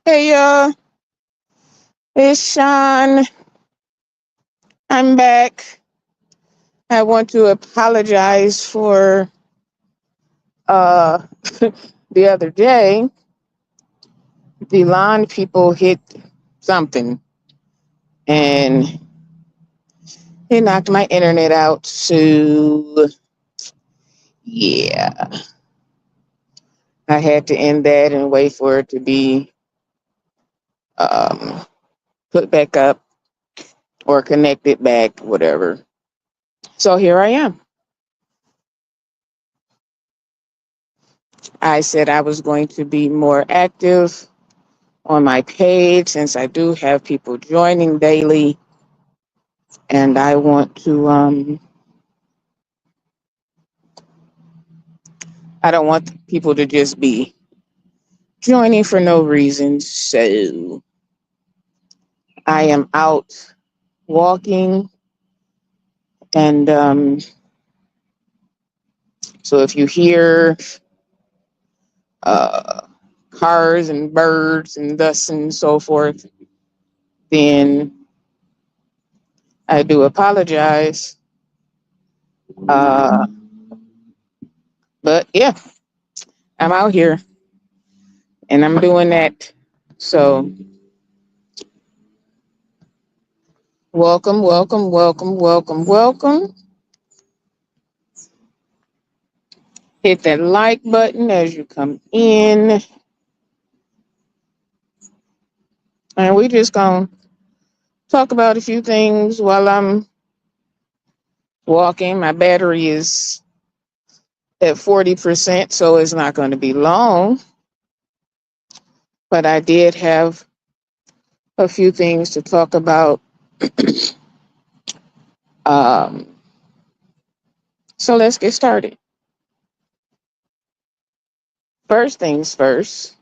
Hey y'all, it's Sean. I'm back. I want to apologize for uh the other day. The lawn people hit something and it knocked my internet out. So yeah, I had to end that and wait for it to be um put back up or connected back, whatever. So here I am. I said I was going to be more active on my page since I do have people joining daily, and I want to I don't want people to just be joining for no reason. So I am out walking, and so if you hear uh cars and birds and thus and so forth, then I do apologize. uh but yeah, I'm out here and I'm doing that. So welcome, welcome, welcome, welcome, welcome. Hit that like button as you come in. And we just gonna talk about a few things while I'm walking. My battery is at 40%, so it's not going to be long. But I did have a few things to talk about. Um, so let's get started. First things first,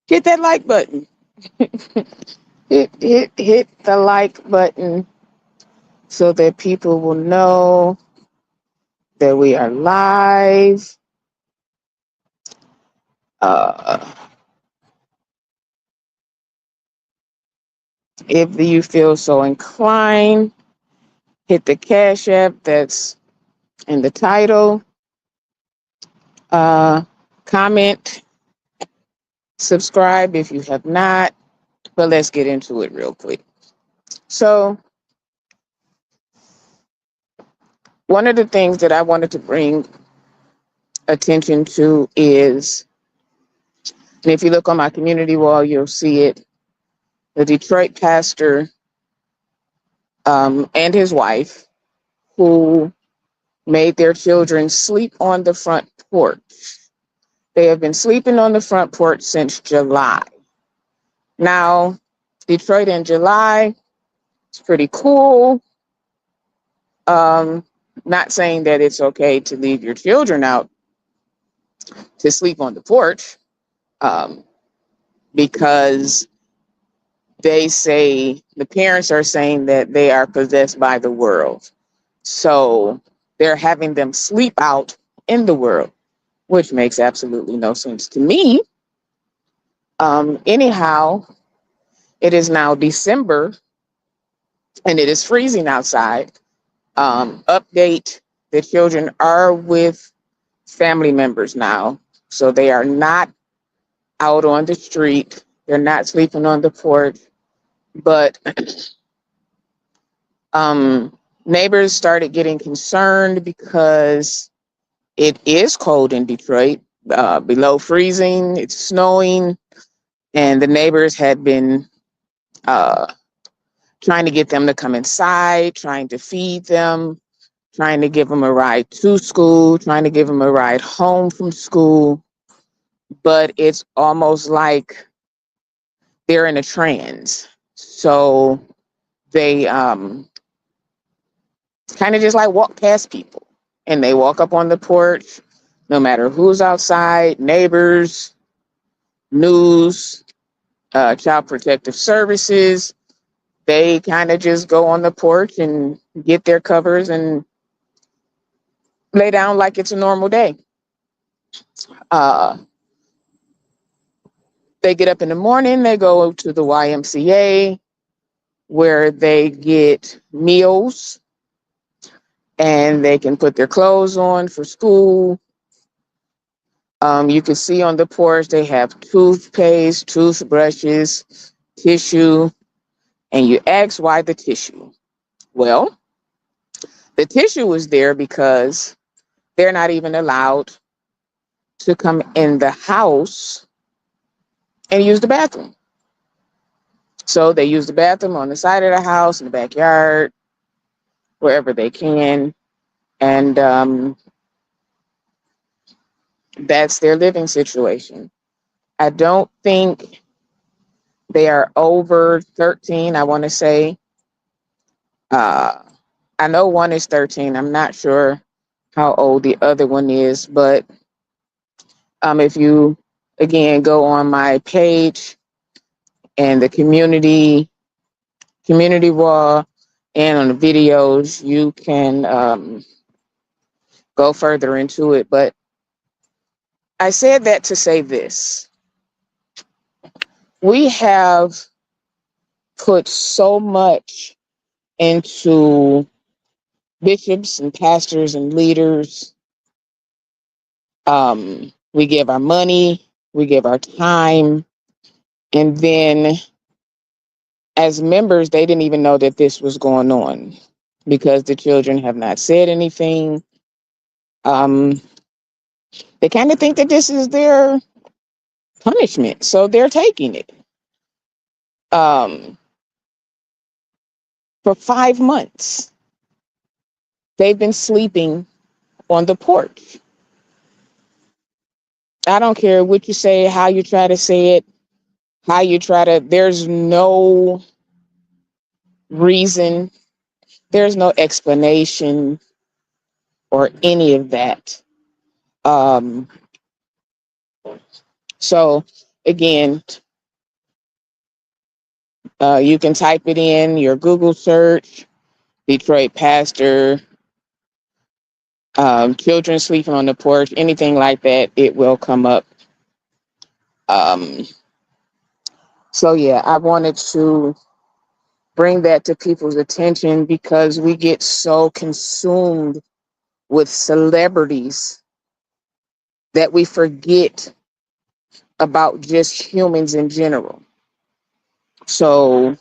hit that like button. Hit the like button so that people will know that we are live. Uh, if you feel so inclined, hit the Cash App that's in the title. Uh, comment, subscribe if you have not. But let's get into it real quick. So, one of the things that I wanted to bring attention to is, and if you look on my community wall, you'll see it. The Detroit pastor and his wife, who made their children sleep on the front porch. They have been sleeping on the front porch since July. Now, Detroit in July, it's pretty cool. Um, Not saying that it's okay to leave your children out to sleep on the porch, um, because the parents are saying that they are possessed by the world. So they're having them sleep out in the world, which makes absolutely no sense to me. Anyhow, it is now December and it is freezing outside. Update, the children are with family members now. So they are not out on the street. They're not sleeping on the porch. But neighbors started getting concerned because it is cold in Detroit, below freezing, it's snowing, and the neighbors had been uh, trying to get them to come inside, trying to feed them, trying to give them a ride to school, trying to give them a ride home from school. But it's almost like they're in a trance. So they kind of just like walk past people, and they walk up on the porch, no matter who's outside, neighbors, news, child protective services. They kind of just go on the porch and get their covers and lay down like it's a normal day. Uh, they get up in the morning, they go to the YMCA where they get meals and they can put their clothes on for school. You can see on the porch they have toothpaste, toothbrushes, tissue, and you ask why the tissue. Well, the tissue is there because they're not even allowed to come in the house and use the bathroom. So they use the bathroom on the side of the house, in the backyard, wherever they can. And that's their living situation. I don't think they are over 13, I want to say. I know one is 13. I'm not sure how old the other one is, but if you, again, go on my page and the community wall and on the videos, you can go further into it. But I said that to say this. We have put so much into bishops and pastors and leaders. We give our money, we give our time, and then as members, they didn't even know that this was going on because the children have not said anything. They kind of think that this is their punishment, so they're taking it. For 5 months, they've been sleeping on the porch. I don't care what you say, how you try to say it, there's no reason, there's no explanation or any of that. So again, you can type it in your Google search, Detroit pastor, children sleeping on the porch, anything like that, it will come up. So yeah, I wanted to bring that to people's attention because we get so consumed with celebrities that we forget about just humans in general. So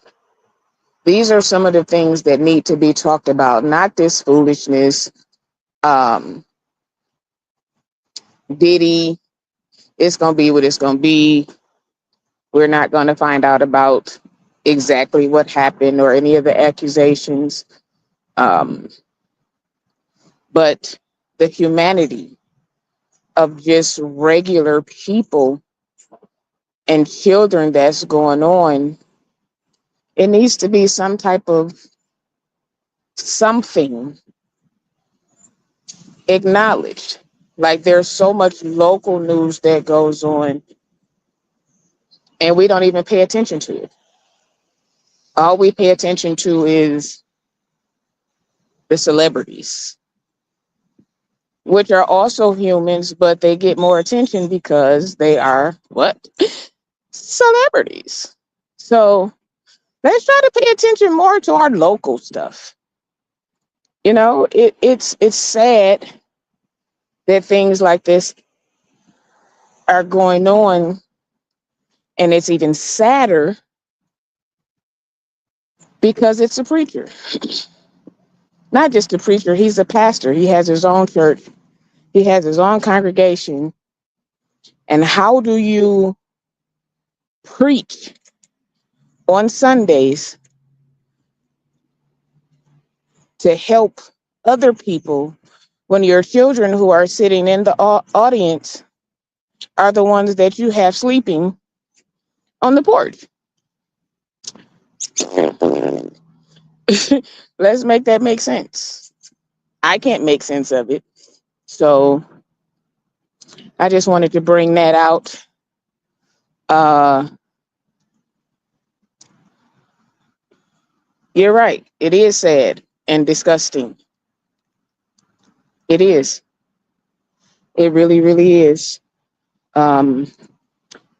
these are some of the things that need to be talked about, not this foolishness. Diddy, it's going to be what it's going to be. We're not going to find out about exactly what happened or any of the accusations. But the humanity of just regular people and children that's going on, it needs to be some type of something acknowledged. Like there's so much local news that goes on and we don't even pay attention to it. All we pay attention to is the celebrities, which are also humans, but they get more attention because they are what? Celebrities. So let's try to pay attention more to our local stuff. You know, it's sad that things like this are going on, and it's even sadder because it's a preacher. Not just a preacher, he's a pastor. He has his own church. He has his own congregation. And how do you preach on Sundays to help other people when your children who are sitting in the audience are the ones that you have sleeping on the porch? Let's make that make sense. I can't make sense of it. So I just wanted to bring that out. Uh, you're right. It is sad and disgusting. It is. It really, really is. Um,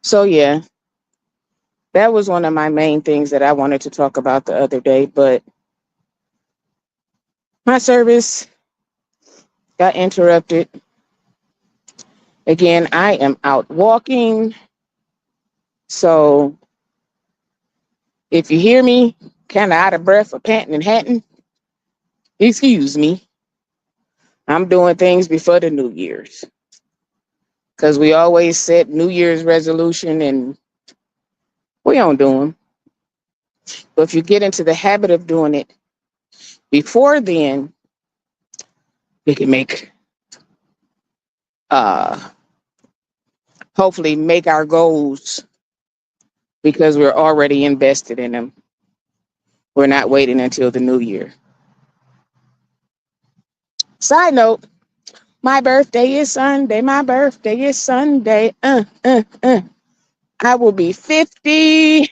so yeah, that was one of my main things that I wanted to talk about the other day, but my service got interrupted. Again, I am out walking. So if you hear me kind of out of breath or panting and hatting, excuse me. I'm doing things before the New Year's because we always set New Year's resolution and we don't do them. But if you get into the habit of doing it before then, we can make, uh, hopefully make our goals because we're already invested in them. We're not waiting until the new year. Side note, my birthday is Sunday. My birthday is Sunday. I will be 50,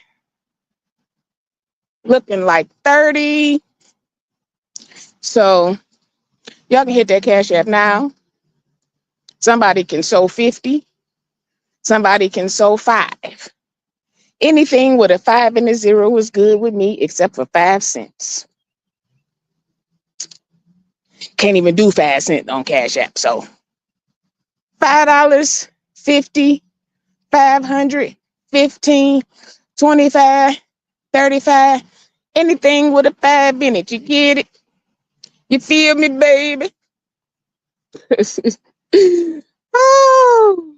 looking like 30. So y'all can hit that Cash App now. Somebody can sow 50. Somebody can sow 5. Anything with a 5 and a 0 is good with me except for 5 cents. Can't even do 5 cents on Cash App. So $5, 50, 500, 15, 25, 35. Anything with a 5 in it. You get it? You feel me, baby? Oh.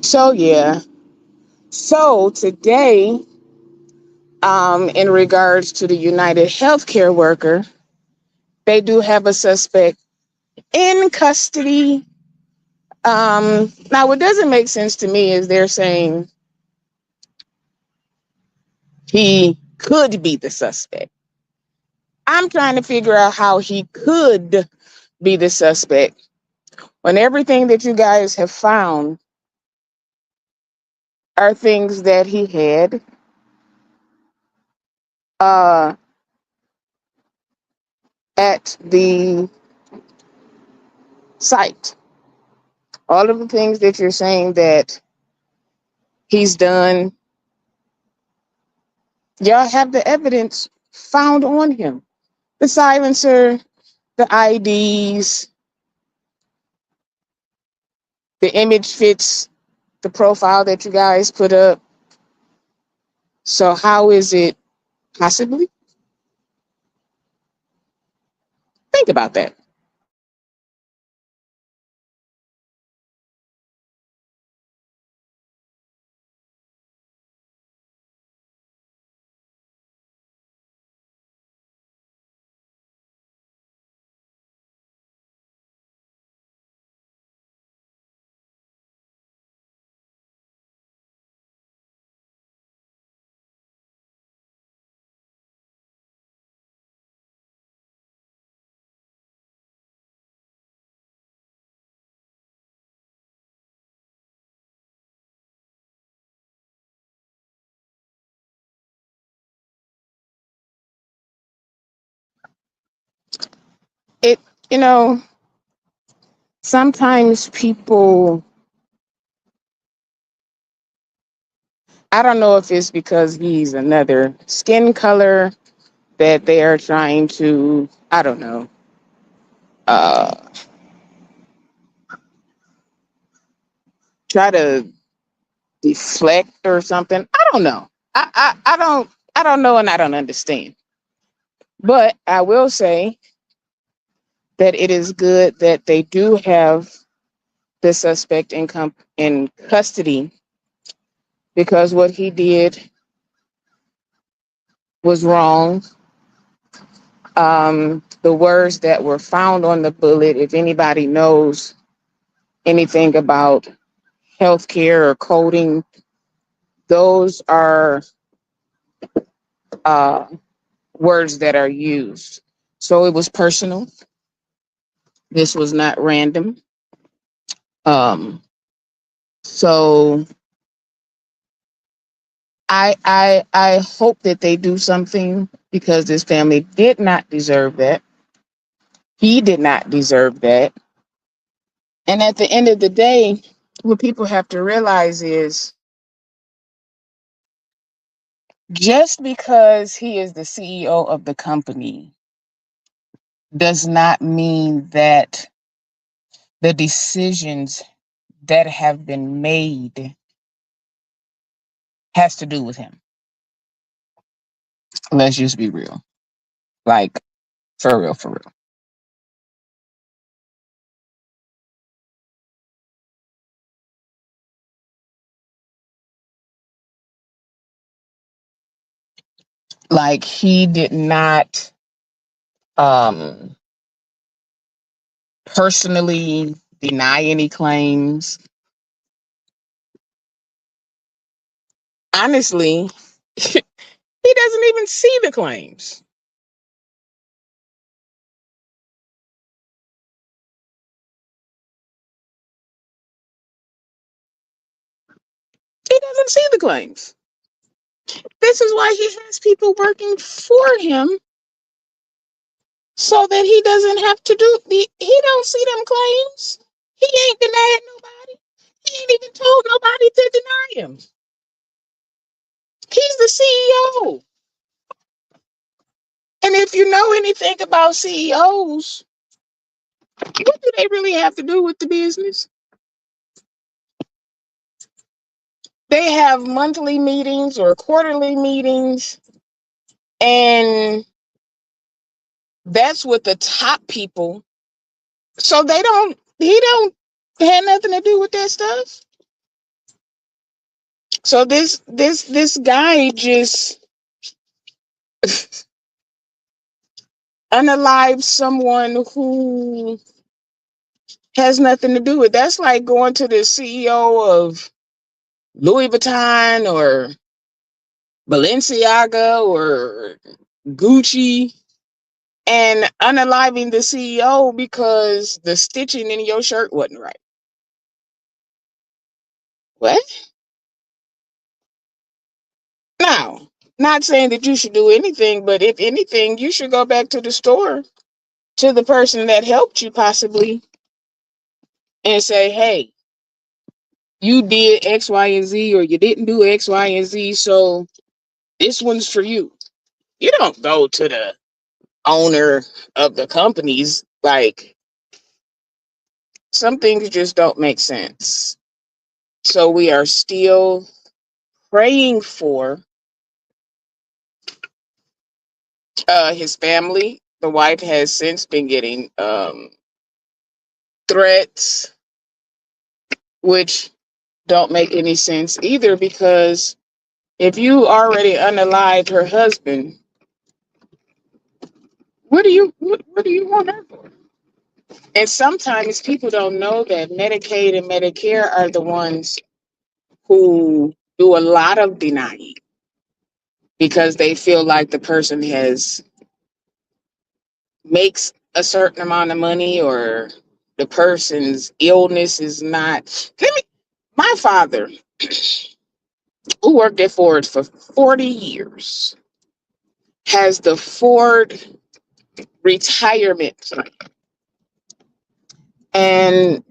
So yeah. So today, in regards to the United Healthcare worker, they do have a suspect in custody. Now, what doesn't make sense to me is they're saying he could be the suspect. I'm trying to figure out how he could be the suspect when everything that you guys have found are things that he had uh, at the site. All of the things that you're saying that he's done, y'all have the evidence found on him. The silencer, the IDs, the image fits the profile that you guys put up. So how is it possibly? Think about that. It, you know, sometimes people, I don't know if it's because he's another skin color that they are trying to, I don't know, uh, try to deflect or something. I don't know. I don't know and I don't understand. But I will say that it is good that they do have the suspect in custody because what he did was wrong. the words that were found on the bullet, if anybody knows anything about healthcare or coding, those are uh, words that are used. So it was personal. This was not random. Um, so I hope that they do something because this family did not deserve that. He did not deserve that. And at the end of the day, what people have to realize is just because he is the CEO of the company does not mean that the decisions that have been made has to do with him. Let's just be real. Like, for real, for real. Like, he did not um personally deny any claims. Honestly, he doesn't even see the claims. He doesn't see the claims. This is why he has people working for him so that he doesn't have to do the he don't see them claims. He ain't denied nobody. He ain't even told nobody to deny him. He's the CEO. And if you know anything about CEOs, what do they really have to do with the business? They have monthly meetings or quarterly meetings, and that's with the top people. So he don't have nothing to do with that stuff. So this guy just unalived someone who has nothing to do with. That's like going to the CEO of Louis Vuitton or Balenciaga or Gucci and unaliving the CEO because the stitching in your shirt wasn't right. What? Now, not saying that you should do anything, but if anything, you should go back to the store to the person that helped you possibly and say, hey, you did X, Y, and Z, or you didn't do X, Y, and Z, so this one's for you. You don't go to the owner of the companies. Like, some things just don't make sense. So we are still praying for his family. The wife has since been getting threats, which don't make any sense either because if you already unalived her husband, what do you want her for? And sometimes people don't know that Medicaid and Medicare are the ones who do a lot of denying because they feel like the person has makes a certain amount of money or the person's illness is not. My father, who worked at Ford for 40 years, has the Ford retirement plan. And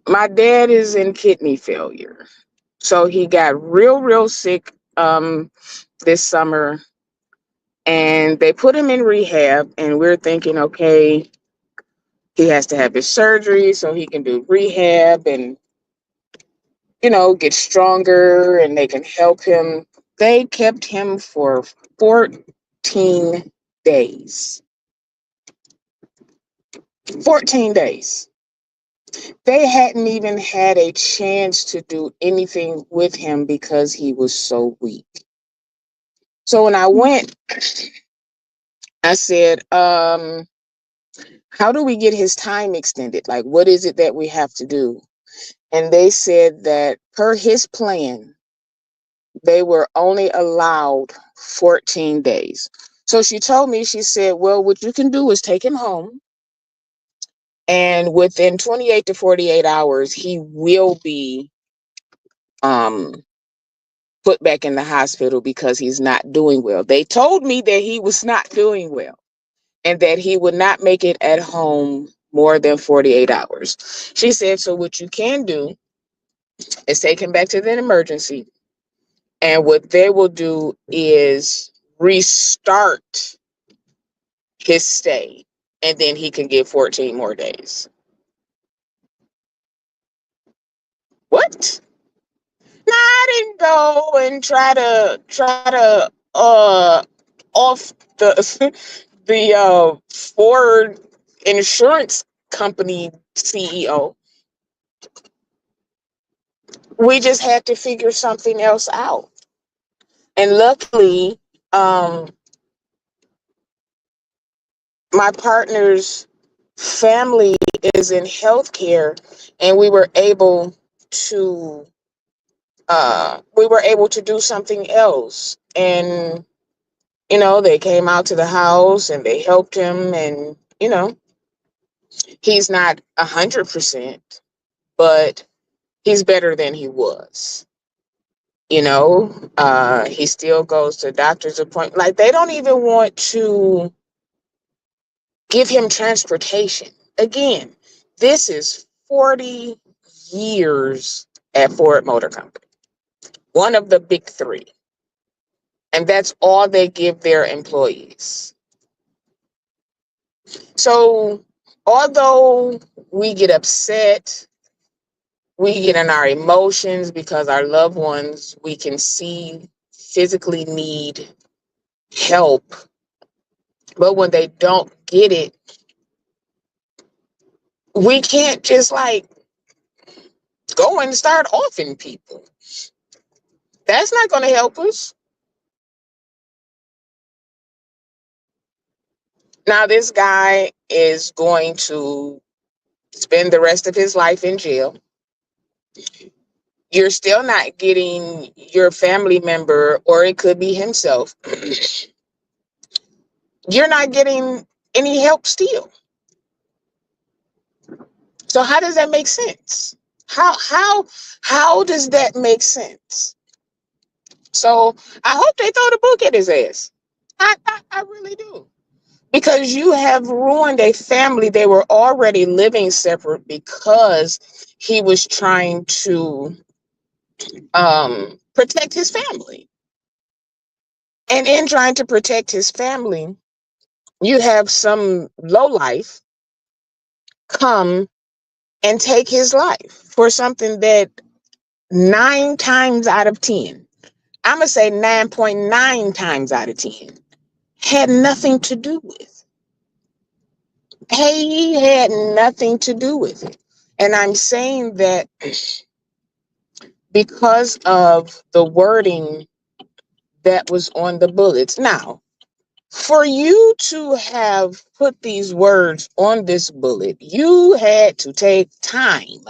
my dad is in kidney failure. So he got real sick this summer and they put him in rehab and we're thinking, okay, he has to have his surgery so he can do rehab and get stronger and they can help him. They kept him for 14 days. 14 days. They hadn't even had a chance to do anything with him because he was so weak. So when I went, I said, How do we get his time extended? Like, what is it that we have to do? And they said that per his plan, they were only allowed 14 days. So she told me, she said, well, what you can do is take him home, and within 28 to 48 hours, he will be um, put back in the hospital because he's not doing well. They told me that he was not doing well and that he would not make it at home more than 48 hours. She said, so what you can do is take him back to the emergency. And what they will do is restart his stay. And then he can get 14 more days. What? Now, I didn't go and try to off the the Ford insurance company CEO. We just had to figure something else out. And luckily, um, my partner's family is in healthcare, and we were able to do something else. And they came out to the house and they helped him, and he's not 100%, but he's better than he was. He still goes to doctor's appointment. Like, they don't even want to give him transportation. Again, this is 40 years at Ford Motor Company, one of the big three. And that's all they give their employees. So, although we get upset, we get in our emotions because our loved ones we can see physically need help. But when they don't get it, we can't just like go and start offing people. That's not going to help us. Now, this guy is going to spend the rest of his life in jail. You're still not getting your family member, or it could be himself. You're not getting any help still. So how does that make sense? How does that make sense? So I hope they throw the book at his ass. I really do. Because you have ruined a family. They were already living separate because he was trying to protect his family. And in trying to protect his family, you have some lowlife come and take his life for something that 9 times out of 10, I'm going to say 9.9 times out of 10, had nothing to do with. He had nothing to do with it. And I'm saying that because of the wording that was on the bullets. Now, for you to have put these words on this bullet, you had to take time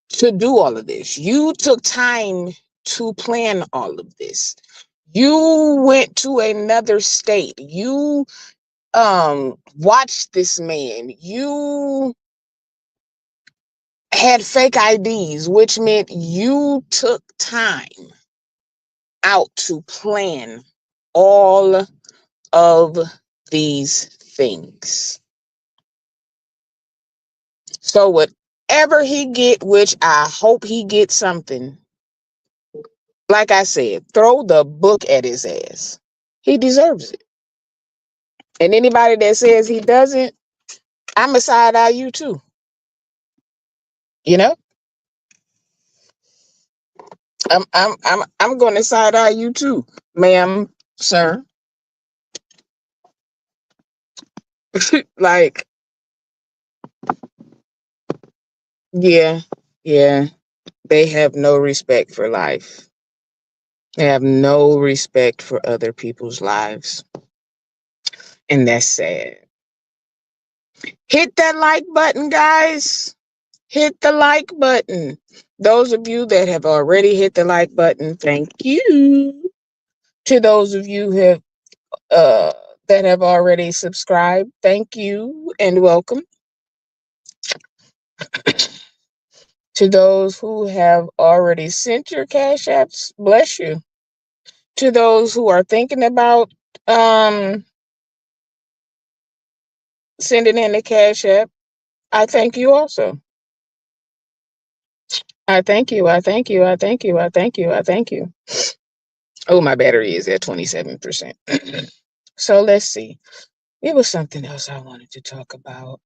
to do all of this. You took time to plan all of this. You went to another state. You watched this man. You had fake IDs, which meant you took time out to plan all of these things. So whatever he get, which I hope he gets something, like I said, throw the book at his ass. He deserves it. And anybody that says he doesn't, I'm a side eye you too. You know? I'm gonna side eye you too, ma'am, sir. Like, yeah, yeah. They have no respect for life. They have no respect for other people's lives. And that's sad. Hit that like button, guys. Hit the like button. Those of you that have already hit the like button, thank you. To those of you who have uh, that have already subscribed, thank you and welcome. To those who have already sent your cash apps, bless you. To those who are thinking about um, sending in the cash app, I thank you also. I thank you. I thank you. I thank you. I thank you. I thank you. Oh, my battery is at 27%. So let's see. It was something else I wanted to talk about.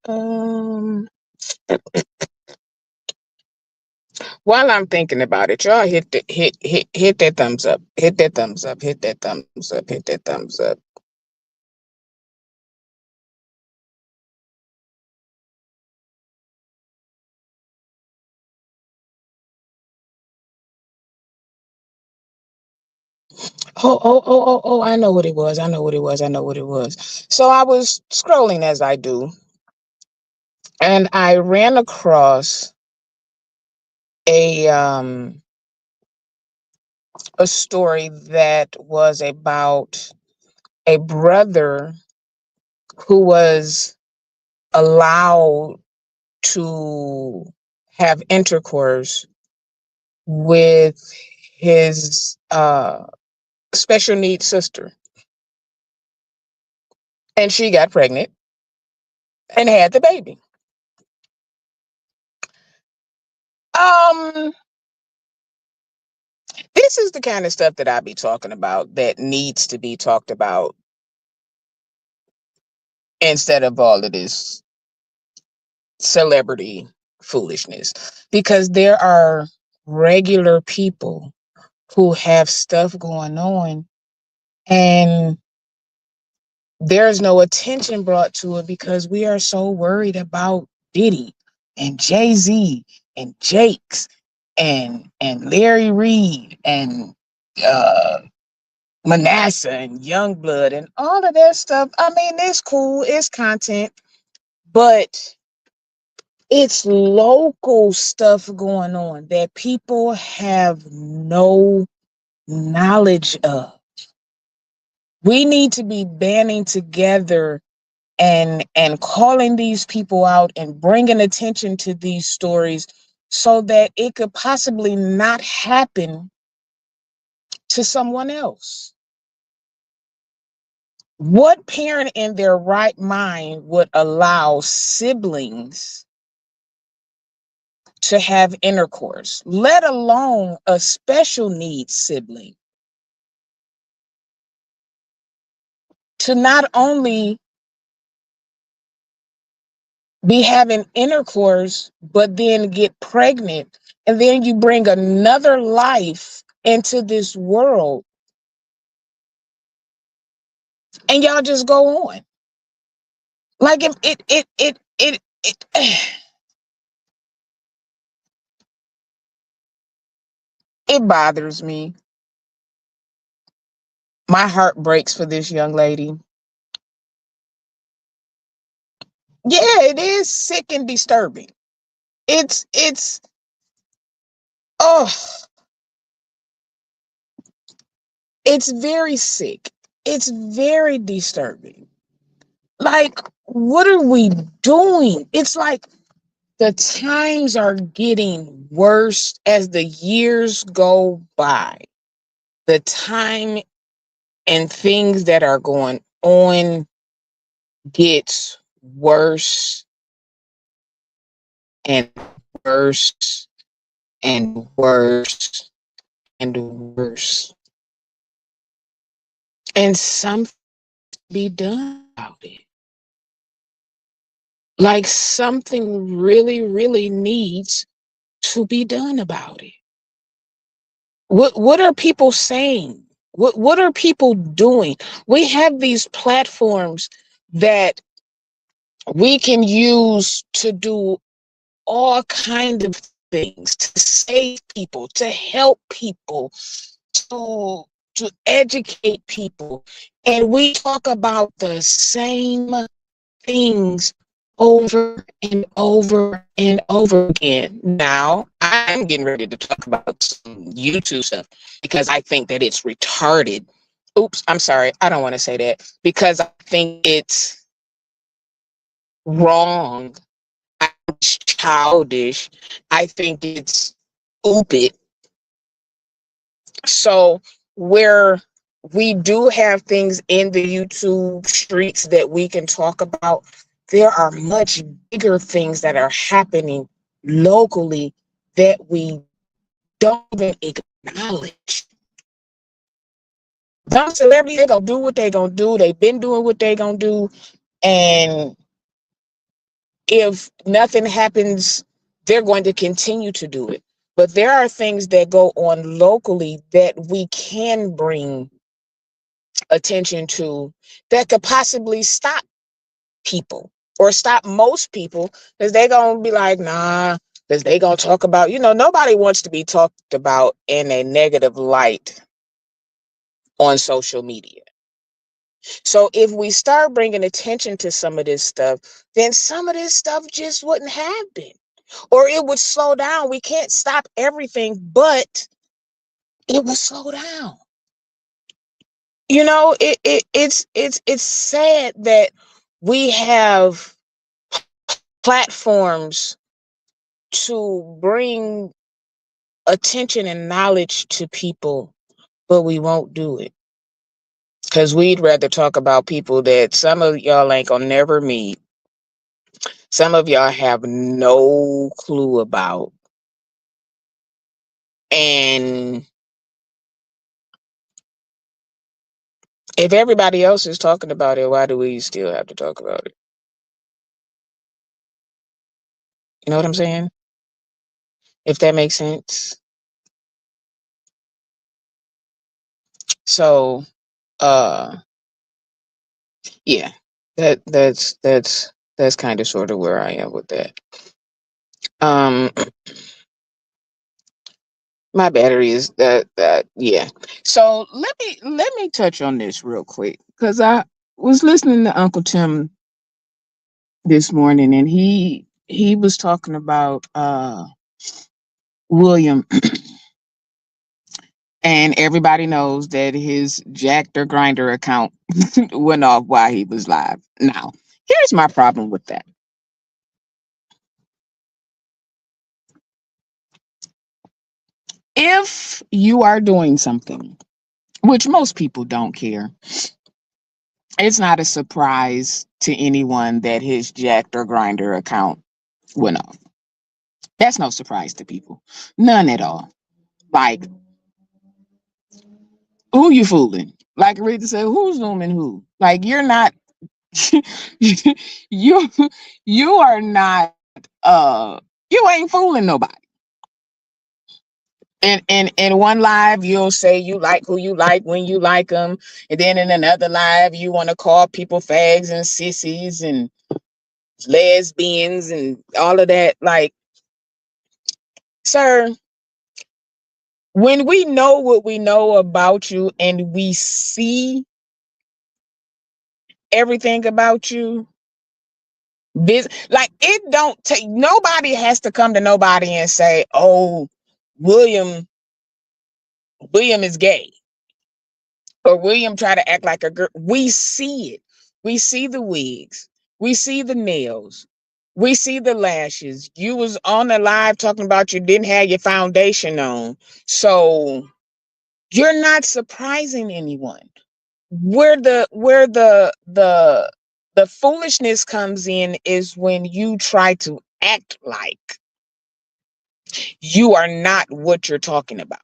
While I'm thinking about it, y'all hit that thumbs up. Hit that thumbs up. Hit that thumbs up. Hit that thumbs up. Oh, I know what it was. I know what it was. I know what it was. So I was scrolling as I do, and I ran across a um a story that was about a brother who was allowed to have intercourse with his special needs sister, and she got pregnant and had the baby. Um, this is the kind of stuff that I be talking about that needs to be talked about instead of all of this celebrity foolishness, because there are regular people who have stuff going on and there's no attention brought to it because we are so worried about Diddy and Jay-Z and Jakes and Larry Reed and uh Manasseh and Youngblood and all of that stuff. I mean, it's cool, it's content, but it's local stuff going on that people have no knowledge of. We need to be banding together and calling these people out and bringing attention to these stories so that it could possibly not happen to someone else. What parent in their right mind would allow siblings to have intercourse, let alone a special needs sibling, to not only be having intercourse, but then get pregnant, and then you bring another life into this world, and y'all just go on. Like if it it bothers me. My heart breaks for this young lady. Yeah, it is sick and disturbing. It's oh, it's very sick. It's very disturbing. Like, what are we doing? It's like the times are getting worse as the years go by. The time and things that are going on gets worse and worse and worse and worse. And something be done about it. Like something really, really needs to be done about it. What are people saying? What are people doing? We have these platforms that we can use to do all kinds of things, to save people, to help people, to educate people. And we talk about the same things over and over and over again. Now, I'm getting ready to talk about some YouTube stuff because I think that it's retarded. Oops, I'm sorry. I don't want to say that because I think it's wrong. It's childish. I think it's stupid. So, where we do have things in the YouTube streets that we can talk about, there are much bigger things that are happening locally that we don't even acknowledge. Some celebrities, they gonna do what they gonna do. They've been doing what they gonna do. And if nothing happens, they're going to continue to do it. But there are things that go on locally that we can bring attention to that could possibly stop people or stop most people, because they're gonna be like, nah, because they gonna talk about, nobody wants to be talked about in a negative light on social media. So if we start bringing attention to some of this stuff, then some of this stuff just wouldn't happen, or it would slow down. We can't stop everything, but it would slow down. It's sad that we have platforms to bring attention and knowledge to people, but we won't do it because we'd rather talk about people that some of y'all ain't gonna never meet. Some of y'all have no clue about. And if everybody else is talking about it, why do we still have to talk about it? You know what I'm saying? If that makes sense. So, uh, yeah, that's kind of sort of where I am with that. Um, my battery is that yeah. So let me touch on this real quick because I was listening to Uncle Tim this morning, and he was talking about William. And everybody knows that his Jacked Grinder account went off while he was live. Now, here's my problem with that. If you are doing something, which most people don't care, it's not a surprise to anyone that his Jacked Grinder account went off. That's no surprise to people. None at all. Like, who you fooling? Like Rita said, who's zooming who? Like, you're not you you are not you ain't fooling nobody. In one live you'll say you like who you like when you like them, and then in another live you want to call people fags and sissies and lesbians and all of that. Like, sir, when we know what we know about you and we see everything about you, this, like, it don't take, nobody has to come to nobody and say, oh, William is gay, or William try to act like a girl. We see it. We see the wigs. We see the nails. We see the lashes. You was on the live talking about you didn't have your foundation on. So you're not surprising anyone. Where the foolishness comes in is when you try to act like you are not what you're talking about.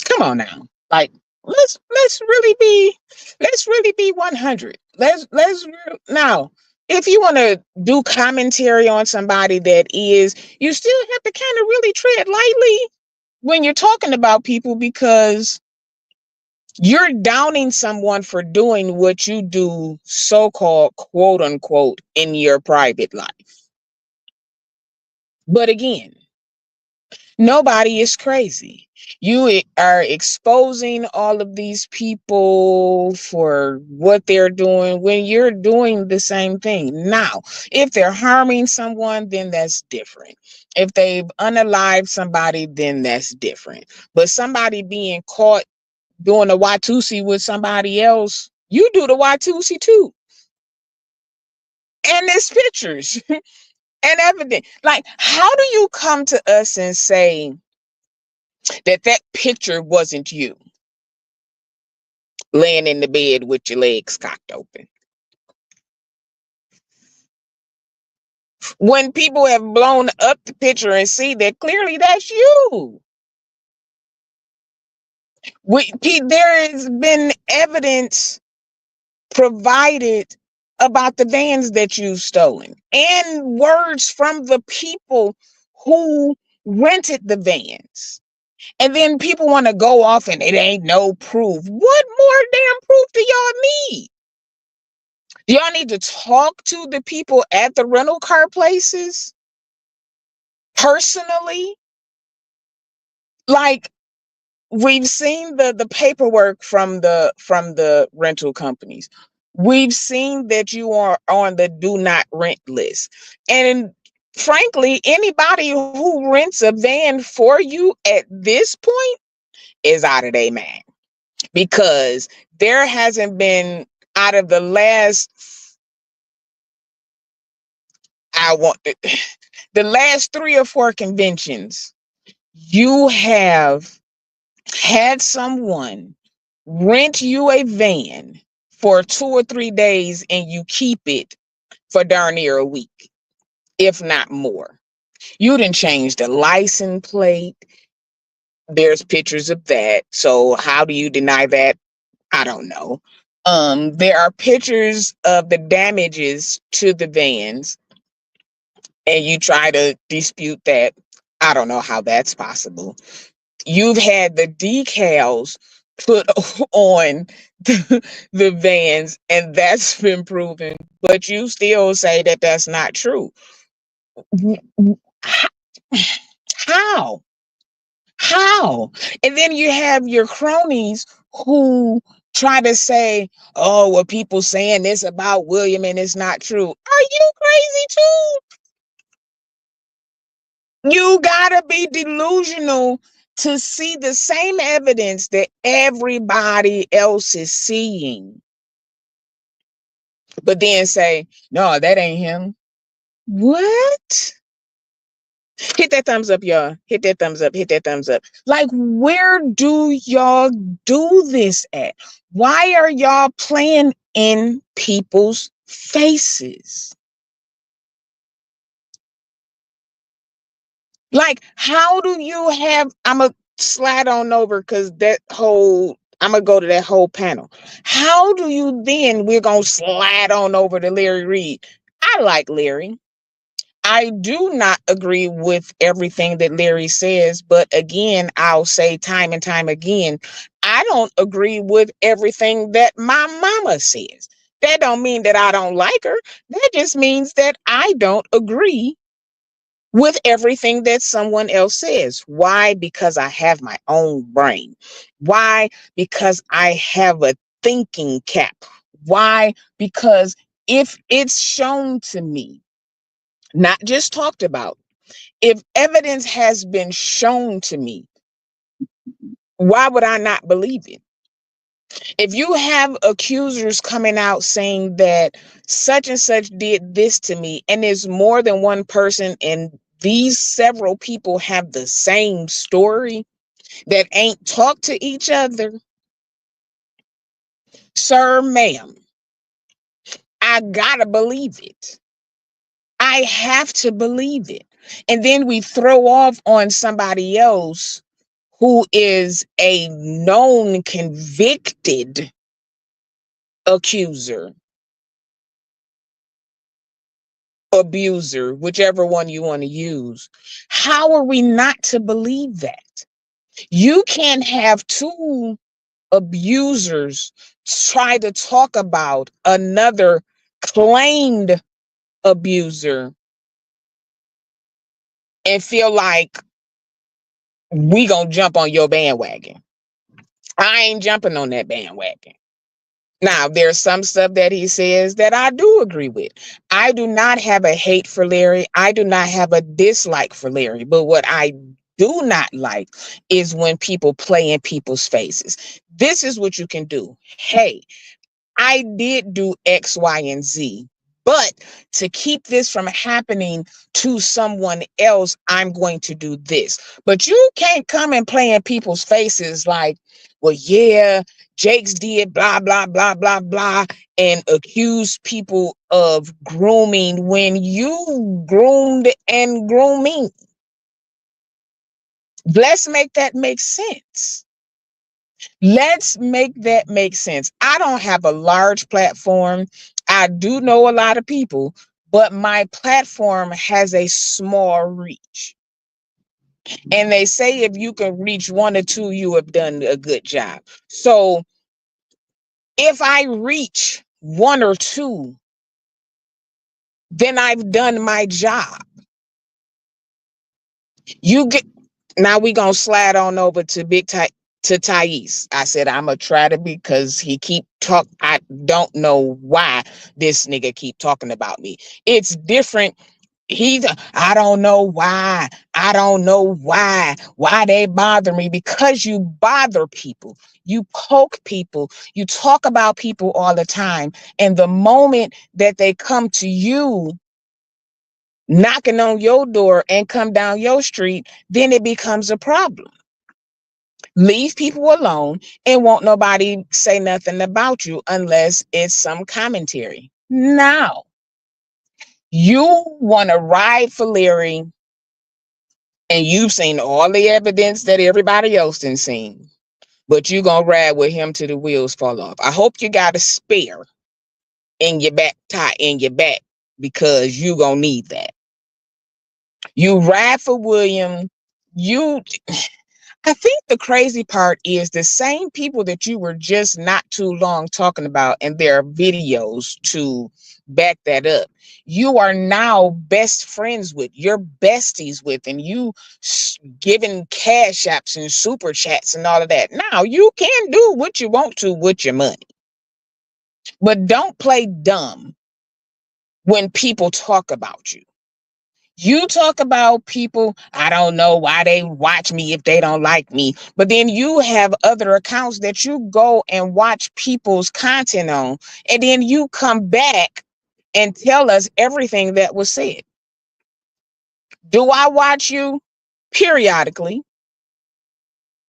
Come on now. Like, let's really be 100. Let's now, if you want to do commentary on somebody that is, you still have to kind of really tread lightly when you're talking about people, because you're downing someone for doing what you do, so-called, quote unquote, in your private life. But again, Nobody is crazy. You are exposing all of these people for what they're doing when you're doing the same thing. Now, if they're harming someone, then that's different. If they've unalived somebody, then that's different. But somebody being caught doing a Watusi with somebody else, you do the Watusi too. And there's pictures and evidence. Like, how do you come to us and say that that picture wasn't you laying in the bed with your legs cocked open? When people have blown up the picture and see that clearly that's you. There has been evidence provided about the vans that you've stolen and words from the people who rented the vans. And then people want to go off and it ain't no proof. What more damn proof do y'all need? Do y'all need to talk to the people at the rental car places personally? Like, we've seen the paperwork from the rental companies. We've seen that you are on the do not rent list. And frankly, anybody who rents a van for you at this point is out of their mind, because there hasn't been, out of the last, the last 3 or 4 conventions, you have had someone rent you a van for 2 or 3 days and you keep it for darn near a week, if not more. You didn't change the license plate. There's pictures of that. So how do you deny that? I don't know. There are pictures of the damages to the vans, and you try to dispute that. I don't know how that's possible. You've had the decals put on the vans, and that's been proven, but you still say that that's not true. How? How? And then you have your cronies who try to say, oh, well, people saying this about William and it's not true. Are you crazy too? You gotta be delusional to see the same evidence that everybody else is seeing, but then say, no, that ain't him. What? Hit that thumbs up, y'all. Hit that thumbs up. Hit that thumbs up. Like, where do y'all do this at? Why are y'all playing in people's faces? Like, how do you have, I'm going to slide on over because I'm going to go to that whole panel. How do you then, we're going to slide on over to Larry Reed. I like Larry. I do not agree with everything that Larry says, but again, I'll say time and time again, I don't agree with everything that my mama says. That don't mean that I don't like her. That just means that I don't agree with everything that someone else says. Why? Because I have my own brain. Why? Because I have a thinking cap. Why? Because if it's shown to me, not just talked about, if evidence has been shown to me, why would I not believe it? If you have accusers coming out saying that such and such did this to me, and there's more than one person, and these several people have the same story that ain't talked to each other, sir, ma'am, I gotta believe it. I have to believe it. And then we throw off on somebody else who is a known convicted accuser, abuser, whichever one you want to use. How are we not to believe that? You can't have 2 abusers try to talk about another claimed abuser and feel like we gonna jump on your bandwagon. I ain't jumping on that bandwagon. Now, there's some stuff that he says that I do agree with. I do not have a hate for Larry. I do not have a dislike for Larry. But what I do not like is when people play in people's faces. This is what you can do. Hey, I did do X, Y, and Z. But to keep this from happening to someone else, I'm going to do this. But you can't come and play in people's faces like, well, yeah, Jake's did blah, blah, blah, blah, blah, and accuse people of grooming when you groomed and grooming. Let's make that make sense. Let's make that make sense. I don't have a large platform. I do know a lot of people, but my platform has a small reach. And they say if you can reach one or two, you have done a good job. So if I reach one or two, then I've done my job. You get now we gonna slide on over to to Thais. I said I'm gonna try to because he keep talk. I don't know why this nigga keep talking about me. It's different. I don't know why. I don't know why they bother me, because you bother people. You poke people. You talk about people all the time. And the moment that they come to you knocking on your door and come down your street, then it becomes a problem. Leave people alone and won't nobody say nothing about you unless it's some commentary. Now, you want to ride for Larry and you've seen all the evidence that everybody else done seen, but you gonna ride with him till the wheels fall off. I hope you got a spare in your back because you gonna need that. You ride for William. I think the crazy part is the same people that you were just not too long talking about, and there are videos to back that up. You are now best friends with, you're besties with, and you giving cash apps and super chats and all of that. Now you can do what you want to with your money, but don't play dumb when people talk about you. You talk about people, I don't know why they watch me if they don't like me. But then you have other accounts that you go and watch people's content on. And then you come back and tell us everything that was said. Do I watch you? Periodically.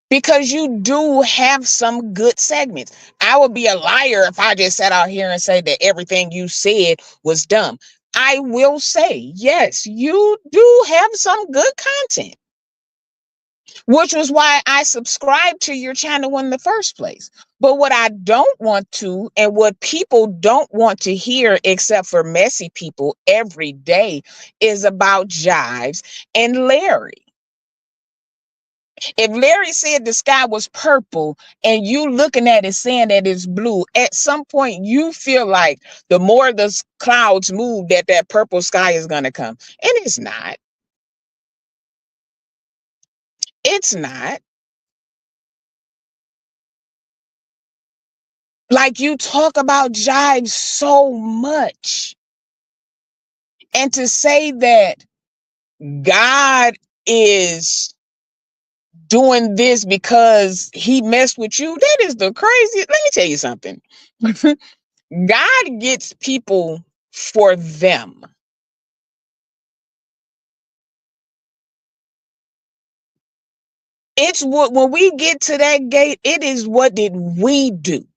Because you do have some good segments. I would be a liar if I just sat out here and say that everything you said was dumb. I will say, yes, you do have some good content, which was why I subscribed to your channel in the first place. But what I don't want to, and what people don't want to hear, except for messy people every day, is about Jives and Larry. If Larry said the sky was purple and you looking at it saying that it's blue, at some point you feel like the more the clouds move, that purple sky is going to come. And it's not. It's not. Like, you talk about Jive so much. And to say that God is doing this because he messed with you, that is the craziest. Let me tell you something. God gets people for them. It's what, when we get to that gate, it is what did we do?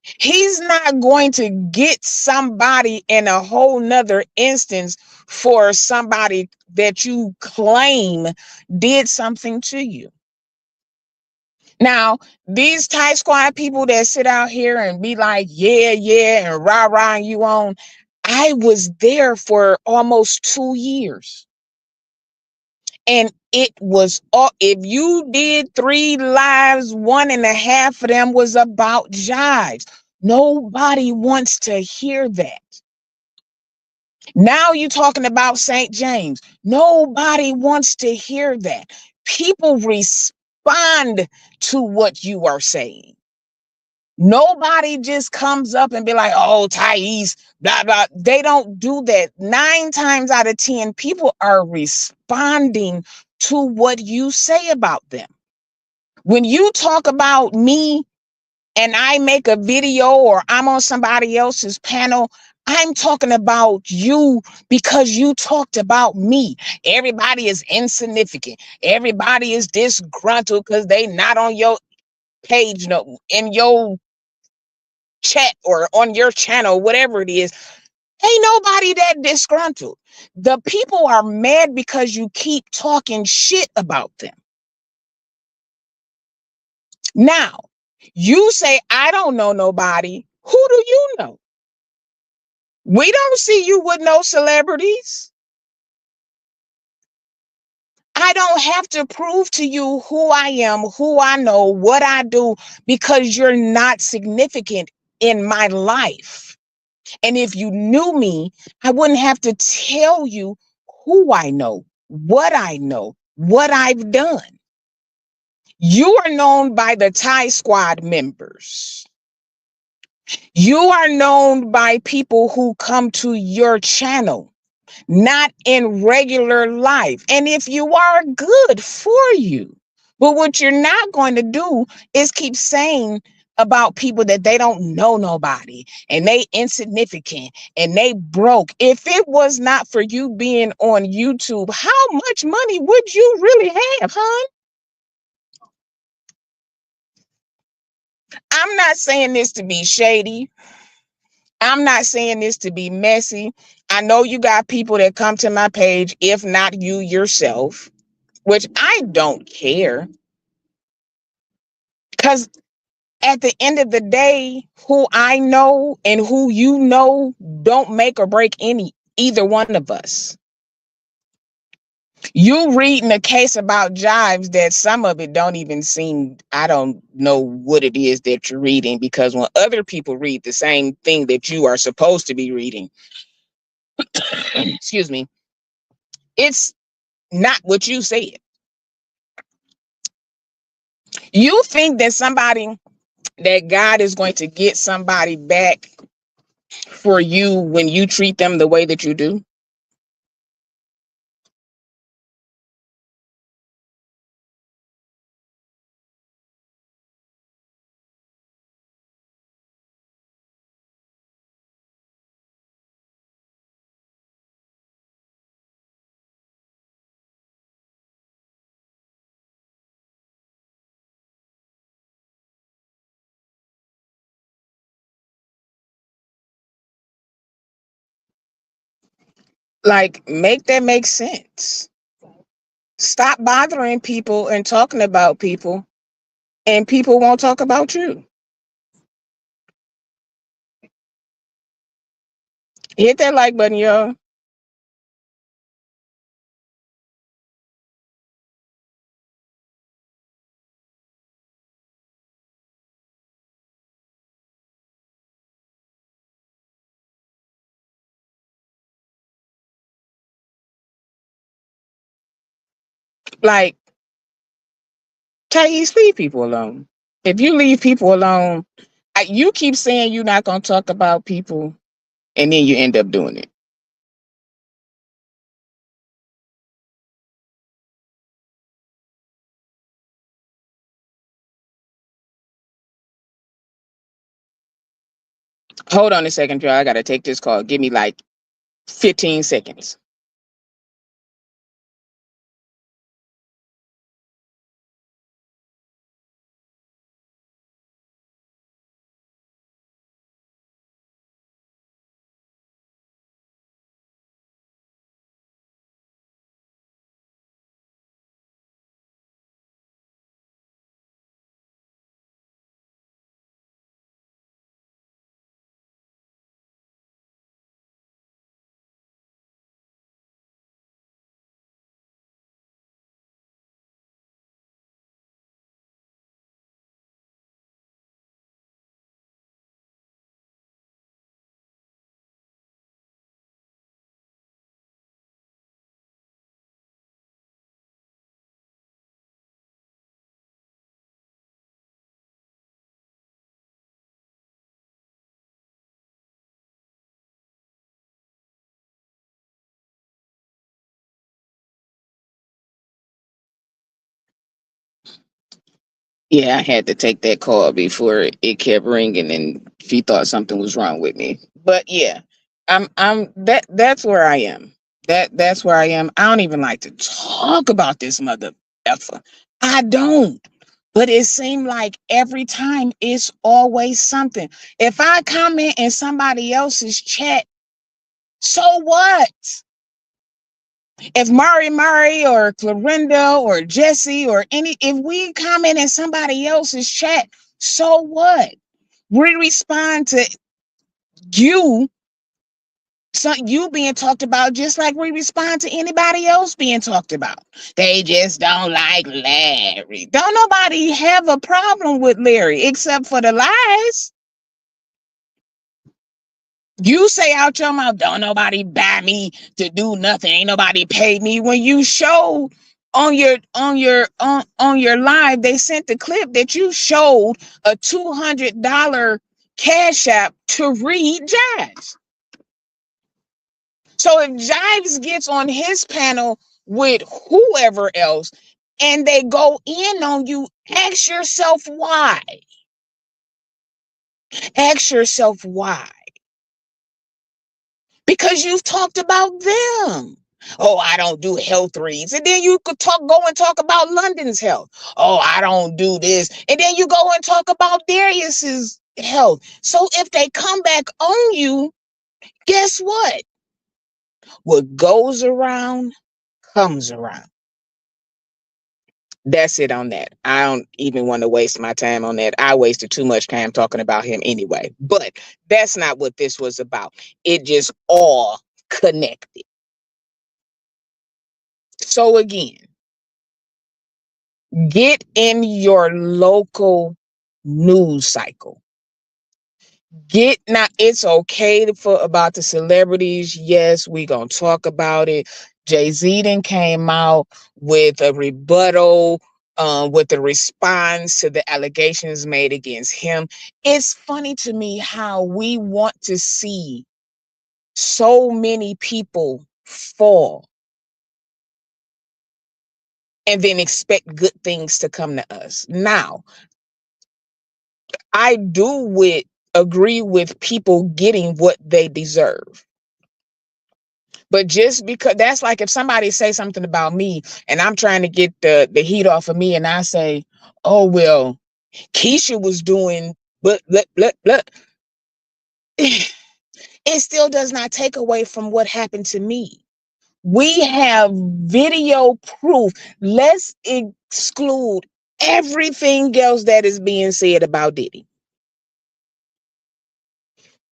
He's not going to get somebody in a whole nother instance for somebody that you claim did something to you. Now, these Thai Squad people that sit out here and be like, yeah, and rah, and you on, I was there for almost 2 years. And it was all, if you did 3 lives, 1.5 of them was about Jives. Nobody wants to hear that. Now you're talking about St. James. Nobody wants to hear that. People respond to what you are saying. Nobody just comes up and be like, oh, Thais, blah, blah. They don't do that. 9 times out of 10, people are responding to what you say about them. When you talk about me and I make a video or I'm on somebody else's panel, I'm talking about you because you talked about me. Everybody is insignificant. Everybody is disgruntled because they not on your page, no, in your chat or on your channel, whatever it is. Ain't nobody that disgruntled. The people are mad because you keep talking shit about them. Now, you say, I don't know nobody. Who do you know? We don't see you with no celebrities. I don't have to prove to you who I am, who I know, what I do, because you're not significant in my life. And if you knew me, I wouldn't have to tell you who I know, what I've done. You are known by the Thai Squad members. You are known by people who come to your channel, not in regular life. And if you are, good for you. But what you're not going to do is keep saying about people that they don't know nobody and they insignificant and they broke. If it was not for you being on YouTube, how much money would you really have, huh? I'm not saying this to be shady. I'm not saying this to be messy. I know you got people that come to my page, if not you yourself, which I don't care. Because at the end of the day, who I know and who you know don't make or break either one of us. You reading a case about Jives that some of it don't even seem, I don't know what it is that you're reading, because when other people read the same thing that you are supposed to be reading, excuse me, it's not what you said. You think that that God is going to get somebody back for you when you treat them the way that you do? Like, make that make sense. Stop bothering people and talking about people, and people won't talk about you. Hit that like button, y'all. Like, Thais, leave people alone. If you leave people alone, you keep saying you're not going to talk about people, and then you end up doing it. Hold on a second, y'all. I got to take this call. Give me like 15 seconds. Yeah, I had to take that call before it kept ringing and she thought something was wrong with me. But yeah, that's where I am. That's where I am. I don't even like to talk about this mother effer. I don't. But it seemed like every time it's always something. If I comment in somebody else's chat, so what? If Mari or Clorinda or Jesse or if we comment in somebody else's chat, so what? We respond to you, you being talked about just like we respond to anybody else being talked about. They just don't like Larry. Don't nobody have a problem with Larry except for the lies. You say out your mouth, don't nobody buy me to do nothing. Ain't nobody paid me. When you showed on your live, they sent the clip that you showed a $200 cash app to read Jives. So if Jives gets on his panel with whoever else and they go in on you, ask yourself why. Ask yourself why. Because you've talked about them. Oh, I don't do health reads. And then you could go and talk about London's health. Oh, I don't do this. And then you go and talk about Darius's health. So if they come back on you, guess what? What goes around comes around. That's it on that. I don't even want to waste my time on that. I wasted too much time talking about him anyway. But that's not what this was about. It just all connected. So again, get in your local news cycle. It's okay for about the celebrities. Yes, we gonna talk about it. Jay-Z then came out with a rebuttal, with a response to the allegations made against him. It's funny to me how we want to see so many people fall and then expect good things to come to us. Now, I do agree with people getting what they deserve. But just because that's like if somebody say something about me and I'm trying to get the heat off of me and I say, oh, well, Keisha was doing, but it still does not take away from what happened to me. We have video proof. Let's exclude everything else that is being said about Diddy.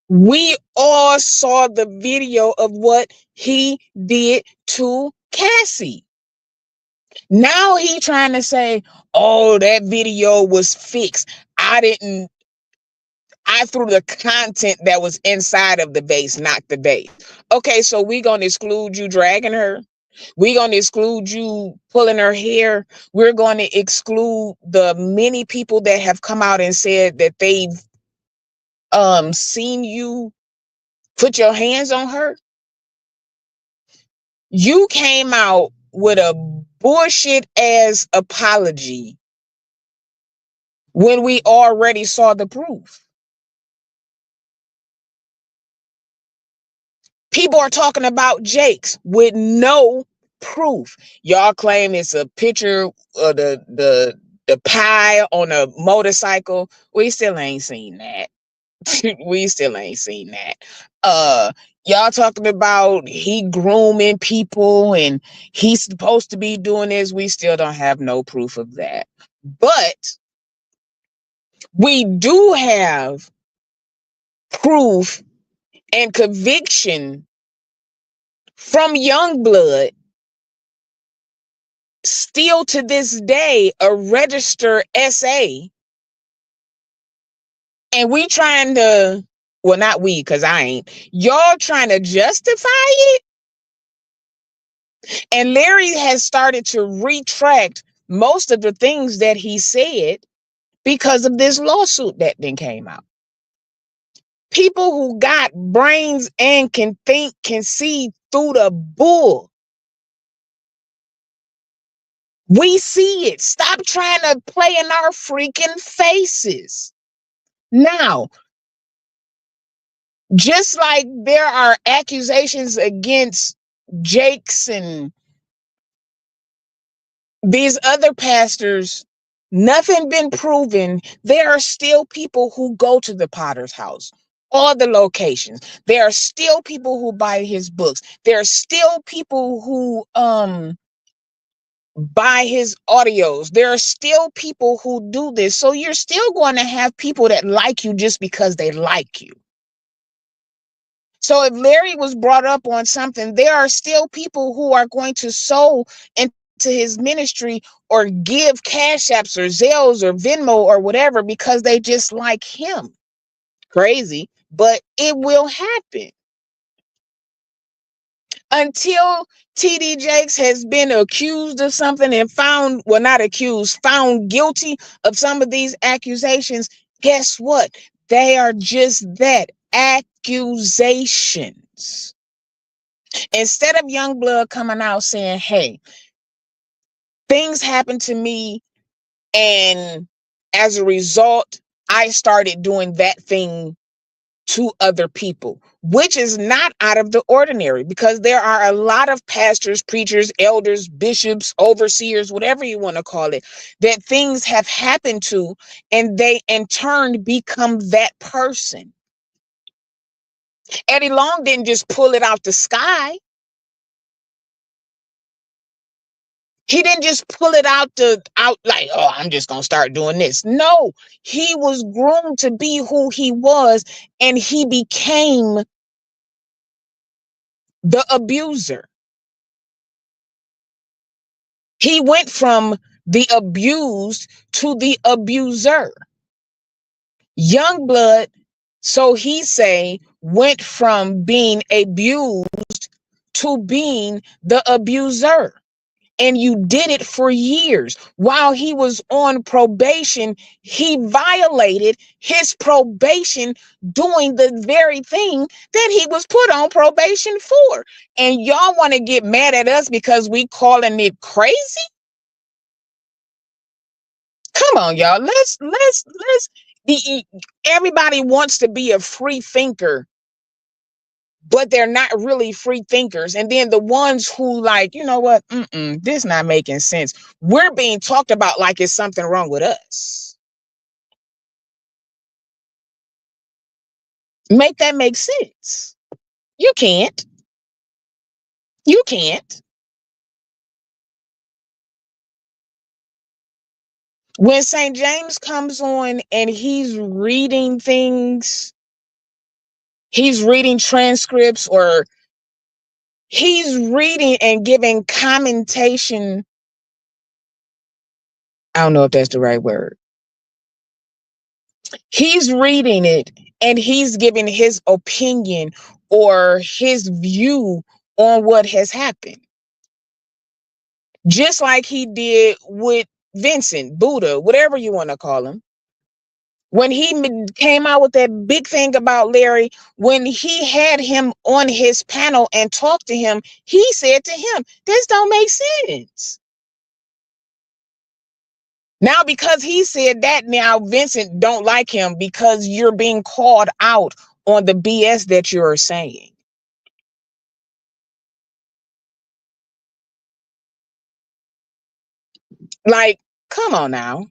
We all saw the video of what he did to Cassie. Now he trying to say, oh, that video was fixed. I threw the content that was inside of the base, not the base. Okay, so we gonna exclude you dragging her. We're going to exclude you pulling her hair. We're going to exclude the many people that have come out and said that they've seen you put your hands on her. You came out with a bullshit ass apology when we already saw the proof. People are talking about Jake's with no proof. Y'all claim it's a picture of the pie on a motorcycle. We still ain't seen that. We still ain't seen that. Y'all talking about he grooming people and he's supposed to be doing this. We still don't have no proof of that. But we do have proof and conviction from Youngblood, still to this day a registered SA, and we trying to, well, not we, because I ain't, y'all trying to justify it. And Larry has started to retract most of the things that he said because of this lawsuit that then came out. People who got brains and can think, can see through the bull. We see it. Stop trying to play in our freaking faces. Now, just like there are accusations against Jakes and these other pastors, nothing been proven. There are still people who go to the Potter's house, all the locations. There are still people who buy his books. There are still people who buy his audios. There are still people who do this. So you're still going to have people that like you just because they like you. So if Larry was brought up on something, there are still people who are going to sow into his ministry or give Cash Apps or Zelles or Venmo or whatever because they just like him. Crazy, but it will happen. Until TD Jakes has been accused of something and found, well, not accused, found guilty of some of these accusations, guess what? They are just that, accusations. Instead of Youngblood coming out saying, hey, things happened to me, and as a result, I started doing that thing to other people, which is not out of the ordinary, because there are a lot of pastors, preachers, elders, bishops, overseers, whatever you want to call it, that things have happened to, and they in turn become that person. Eddie Long didn't just pull it out the sky. He didn't just pull it out like, oh, I'm just going to start doing this. No, he was groomed to be who he was, and he became the abuser. He went from the abused to the abuser. Youngblood, so he say, went from being abused to being the abuser. And you did it for years. While he was on probation, he violated his probation doing the very thing that he was put on probation for. And y'all want to get mad at us because we calling it crazy? Come on, y'all. Everybody wants to be a free thinker, but they're not really free thinkers. And then the ones who like, you know what? This not making sense. We're being talked about like it's something wrong with us. Make that make sense. You can't. You can't. When St. James comes on and he's reading things, he's reading transcripts, or he's reading and giving commentation. I don't know if that's the right word. He's reading it and he's giving his opinion or his view on what has happened. Just like he did with Vincent, Buddha, whatever you want to call him. When he came out with that big thing about Larry, when he had him on his panel and talked to him, he said to him, this don't make sense. Now, because he said that, now Vincent don't like him because you're being called out on the BS that you're saying. Like, come on now.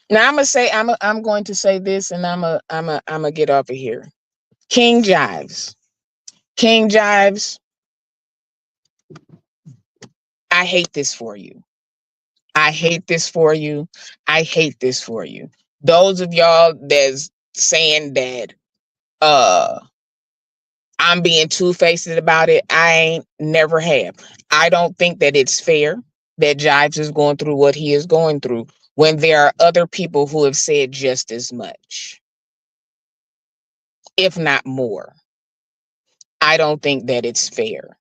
Now I'm going to say this, and I'm gonna get off of here. King Jives. King Jives, I hate this for you. I hate this for you. I hate this for you. Those of y'all that's saying that I'm being two-faced about it, I ain't never have. I don't think that it's fair that Jives is going through what he is going through when there are other people who have said just as much, if not more. I don't think that it's fair.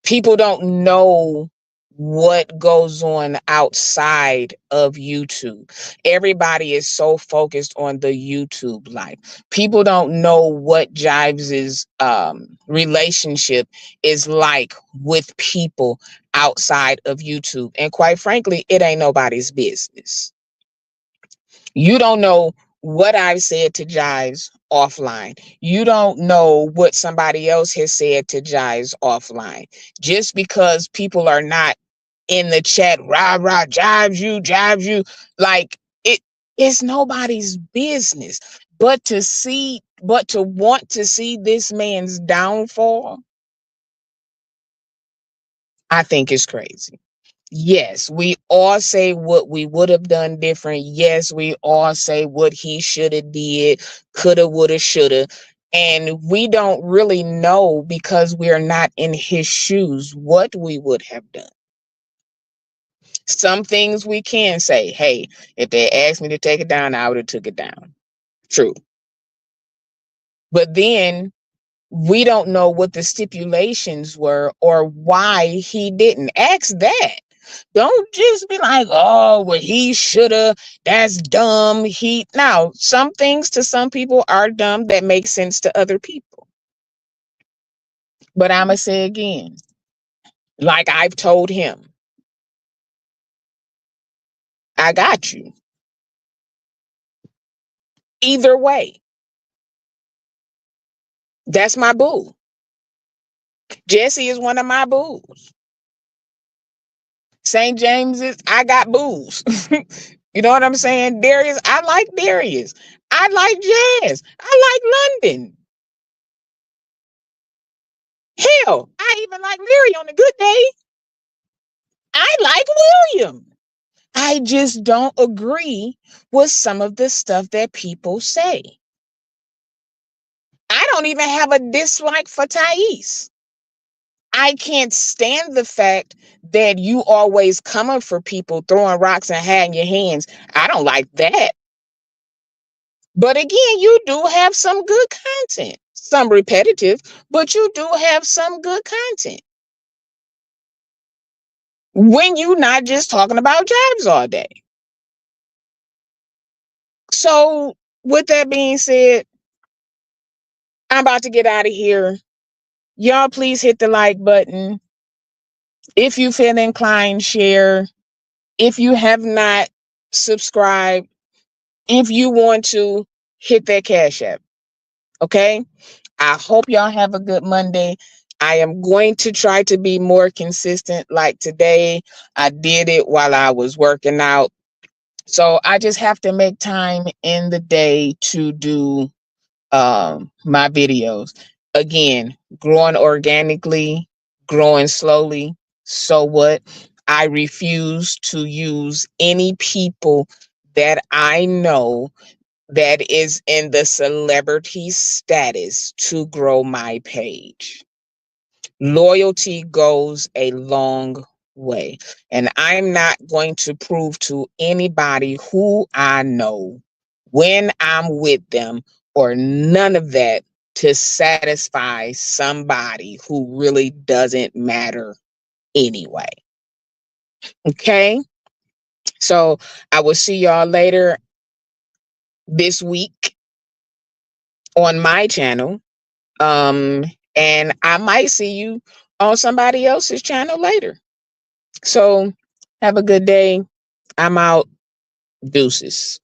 People don't know what goes on outside of YouTube. Everybody is so focused on the YouTube life. People don't know what Jives's relationship is like with people outside of YouTube. And quite frankly, it ain't nobody's business. You don't know what I've said to Jives offline. You don't know what somebody else has said to Jives offline. Just because people are not in the chat, rah, rah, jives you, like it's nobody's business. But to want to see this man's downfall, I think is crazy. Yes, we all say what we would have done different. Yes, we all say what he should have did, coulda, woulda, shoulda. And we don't really know because we're not in his shoes what we would have done. Some things we can say, hey, if they asked me to take it down, I would have took it down. True. But then we don't know what the stipulations were or why he didn't. Ask that. Don't just be like, oh, well, he shoulda. That's dumb. Now, some things to some people are dumb that make sense to other people. But I'ma say again, like I've told him, I got you. Either way, that's my boo. Jesse is one of my boos. St. James is, I got boos. You know what I'm saying? Darius, I like Darius. I like Jazz. I like London. Hell, I even like Larry on a good day. I like William. I just don't agree with some of the stuff that people say. I don't even have a dislike for Thais. I can't stand the fact that you always coming for people, throwing rocks and hiding your hands. I don't like that. But again, you do have some good content. Some repetitive, but you do have some good content. When you're not just talking about jobs all day. So, with that being said, I'm about to get out of here. Y'all, please hit the like button. If you feel inclined, share. If you have not subscribed, if you want to, hit that Cash App. Okay? I hope y'all have a good Monday. I am going to try to be more consistent. Like today, I did it while I was working out. So I just have to make time in the day to do my videos. Again, growing organically, growing slowly. So what? I refuse to use any people that I know that is in the celebrity status to grow my page. Loyalty goes a long way. And I'm not going to prove to anybody who I know when I'm with them or none of that to satisfy somebody who really doesn't matter anyway. Okay? So I will see y'all later this week on my channel. And I might see you on somebody else's channel later. So have a good day. I'm out. Deuces.